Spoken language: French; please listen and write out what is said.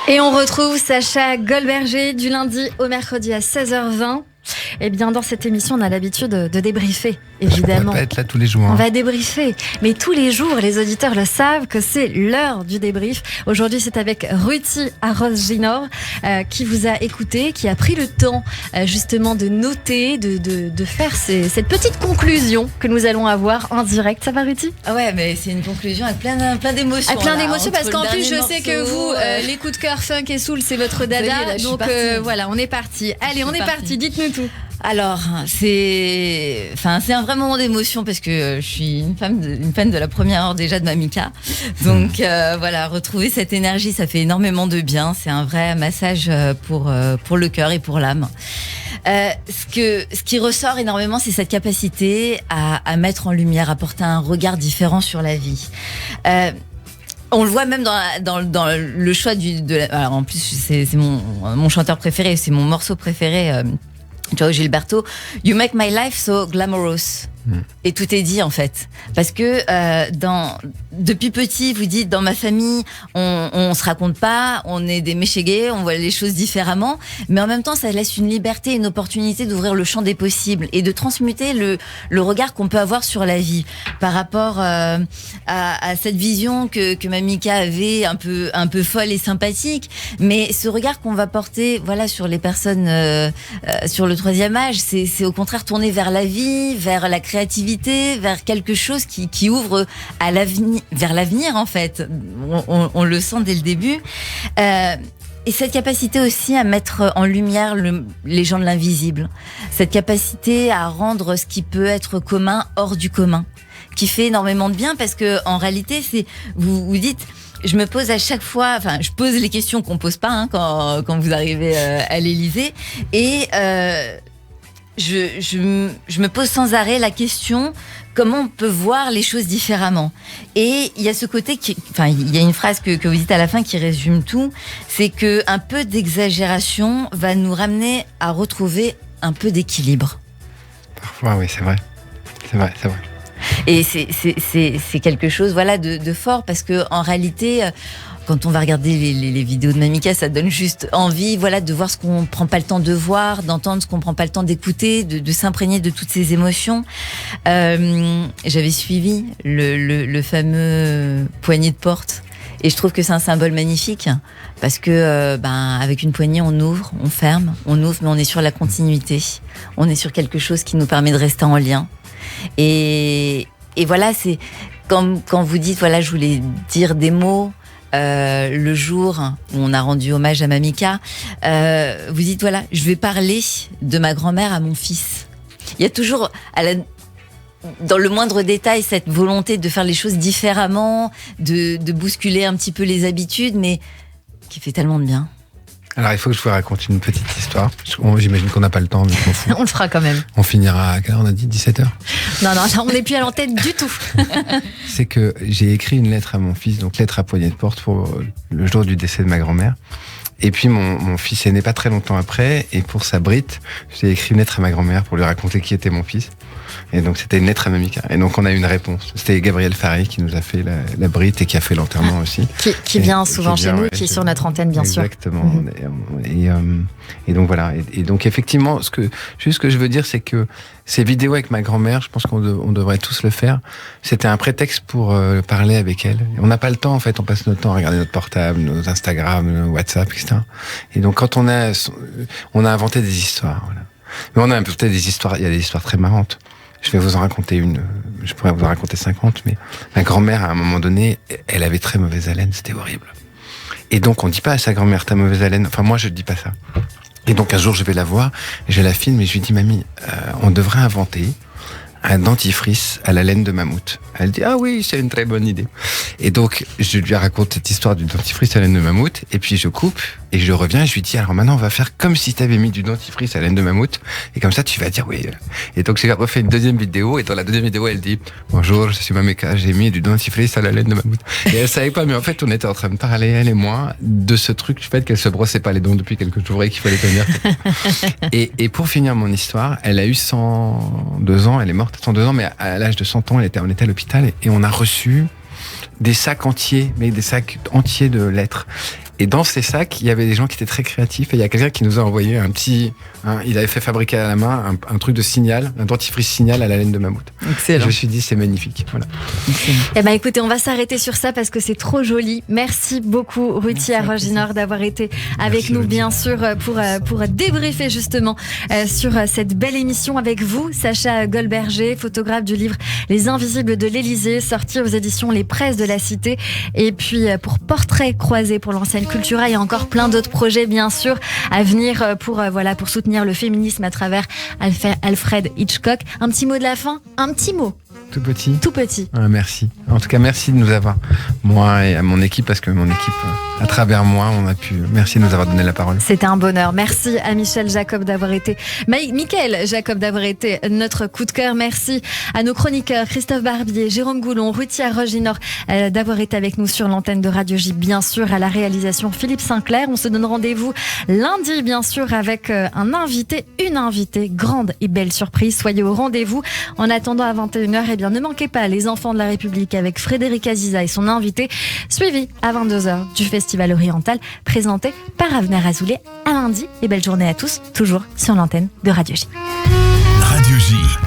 Et on retrouve Sacha Goldberger du lundi au mercredi à 16h20. Eh bien, dans cette émission, on a l'habitude de débriefer, évidemment. On va pas être là tous les jours. On va débriefer. Mais tous les jours, les auditeurs le savent que c'est l'heure du débrief. Aujourd'hui, c'est avec Ruti Arros-Ginor qui vous a écouté, qui a pris le temps justement de noter, de faire cette petite conclusion que nous allons avoir en direct. Ça va, Ruti ? Ah ouais, mais c'est une conclusion avec plein d'émotions. Avec plein d'émotions, là, parce qu'en plus, je sais que vous, les coups de cœur funk et soul, c'est votre dada. Donc voilà, on est parti. Allez, on est parti. Dites-nous tout. Alors, c'est un vrai moment d'émotion parce que je suis une fan de la première heure déjà de Mamika. Donc voilà, retrouver cette énergie, ça fait énormément de bien. C'est un vrai massage pour le cœur et pour l'âme. Ce qui ressort énormément, c'est cette capacité à mettre en lumière, à porter un regard différent sur la vie. On le voit même dans le choix alors en plus, c'est mon chanteur préféré, c'est mon morceau préféré. Joao Gilberto, You Make My Life So Glamorous. Et tout est dit en fait, parce que depuis petit, vous dites dans ma famille, on se raconte pas, on est des méchégués, on voit les choses différemment, mais en même temps, ça laisse une liberté, une opportunité d'ouvrir le champ des possibles et de transmuter le regard qu'on peut avoir sur la vie par rapport à cette vision que Mamika avait un peu folle et sympathique, mais ce regard qu'on va porter, voilà, sur les personnes sur le troisième âge, c'est au contraire tourné vers la vie, vers la créativité, vers quelque chose qui ouvre à l'avenir, vers l'avenir en fait. On le sent dès le début. Et cette capacité aussi à mettre en lumière les gens de l'invisible. Cette capacité à rendre ce qui peut être commun hors du commun, qui fait énormément de bien parce que en réalité, vous dites. Je me pose à chaque fois, je pose les questions qu'on pose pas quand vous arrivez à l'Élysée, et je me pose sans arrêt la question comment on peut voir les choses différemment. Et il y a ce côté il y a une phrase que vous dites à la fin qui résume tout, c'est que un peu d'exagération va nous ramener à retrouver un peu d'équilibre. Parfois, oui, c'est vrai. Et c'est quelque chose, voilà, de fort, parce que en réalité, quand on va regarder les vidéos de Mamika, ça donne juste envie, voilà, de voir ce qu'on prend pas le temps de voir, d'entendre ce qu'on prend pas le temps d'écouter, de s'imprégner de toutes ces émotions. J'avais suivi le fameux poignet de porte. Et je trouve que c'est un symbole magnifique parce que, avec une poignée, on ouvre, on ferme, on ouvre, mais on est sur la continuité. On est sur quelque chose qui nous permet de rester en lien. Et voilà, c'est quand vous dites, voilà, je voulais dire des mots. Le jour où on a rendu hommage à Mamika, vous dites, voilà, je vais parler de ma grand-mère à mon fils. Il y a toujours, dans le moindre détail, cette volonté de faire les choses différemment, de bousculer un petit peu les habitudes, mais qui fait tellement de bien. Alors, il faut que je vous raconte une petite histoire. J'imagine qu'on n'a pas le temps, mais je m'en fous. On le fera quand même. On finira à quelle heure on a dit 17h ? Non, on n'est plus à l'antenne du tout. C'est que j'ai écrit une lettre à mon fils, donc lettre à poignée de porte pour le jour du décès de ma grand-mère. Et puis mon fils est né pas très longtemps après, et pour sa brite, j'ai écrit une lettre à ma grand-mère pour lui raconter qui était mon fils. Et donc c'était une lettre à Mamika. Et donc on a eu une réponse. C'était Gabriel Faré qui nous a fait la brite et qui a fait l'enterrement aussi. Qui vient souvent chez nous, qui est sur notre antenne, bien sûr. Exactement. Et donc voilà. Et donc effectivement, ce que je veux dire, c'est que ces vidéos avec ma grand-mère, je pense qu'on devrait tous le faire. C'était un prétexte pour parler avec elle. On n'a pas le temps, en fait. On passe notre temps à regarder notre portable, nos Instagram, nos WhatsApp, etc. Et donc quand on a inventé des histoires. Voilà. Mais on a peut-être des histoires. Il y a des histoires très marrantes. Je vais vous en raconter une. Je pourrais vous en raconter 50, mais ma grand-mère, à un moment donné, elle avait très mauvaise haleine. C'était horrible. Et donc, on dit pas à sa grand-mère, t'as mauvaise haleine. Enfin, moi, je dis pas ça. Et donc, un jour, je vais la voir, je la filme et je lui dis, mamie, on devrait inventer un dentifrice à la laine de mammouth. Elle dit, ah oui, c'est une très bonne idée. Et donc, je lui raconte cette histoire du dentifrice à la laine de mammouth, et puis je coupe, et je reviens, et je lui dis, alors maintenant, on va faire comme si t'avais mis du dentifrice à la laine de mammouth, et comme ça, tu vas dire oui. Et donc, j'ai refait une deuxième vidéo, et dans la deuxième vidéo, elle dit, bonjour, je suis Mamika, j'ai mis du dentifrice à la laine de mammouth. Et elle savait pas, mais en fait, on était en train de parler, elle et moi, de ce truc, du fait qu'elle se brossait pas les dents depuis quelques jours et qu'il fallait tenir. Et pour finir mon histoire, elle a eu 102 ans, elle est morte à 102 ans, mais à l'âge de 100 ans, on était à l'hôpital, et on a reçu des sacs entiers, mais des sacs entiers de lettres. Et dans ces sacs, il y avait des gens qui étaient très créatifs. Et il y a quelqu'un qui nous a envoyé il avait fait fabriquer à la main un truc de signal, un dentifrice signal à la laine de mammouth. Excellent. Je me suis dit, c'est magnifique. Voilà. Eh ben, écoutez, on va s'arrêter sur ça parce que c'est trop joli. Merci beaucoup, Ruti Arroginor, d'avoir été avec nous, bien sûr, pour débriefer justement sur cette belle émission avec vous, Sacha Goldberger, photographe du livre Les Invisibles de l'Élysée, sorti aux éditions Les Presses de la Cité. Et puis, pour Portrait croisé pour l'ancienne Cultura, il y a encore plein d'autres projets, bien sûr, à venir pour soutenir le féminisme à travers Alfred Hitchcock. Un petit mot de la fin, un petit mot. Tout petit. Tout petit. Merci. En tout cas, merci de nous avoir, moi et à mon équipe, parce que mon équipe, à travers moi, merci de nous avoir donné la parole. C'était un bonheur. Merci à Michael Jacob d'avoir été, Michael Jacob d'avoir été notre coup de cœur. Merci à nos chroniqueurs, Christophe Barbier, Jérôme Goulon, Ruti Arroginor, d'avoir été avec nous sur l'antenne de Radio J, bien sûr, à la réalisation Philippe Sinclair. On se donne rendez-vous lundi, bien sûr, avec une invitée, grande et belle surprise. Soyez au rendez-vous. En attendant, à 21h, ne manquez pas Les Enfants de la République avec Frédéric Aziza et son invité, suivi à 22h du Festival Oriental, présenté par Avner Azoulay. À lundi et belle journée à tous, toujours sur l'antenne de Radio J. Radio J.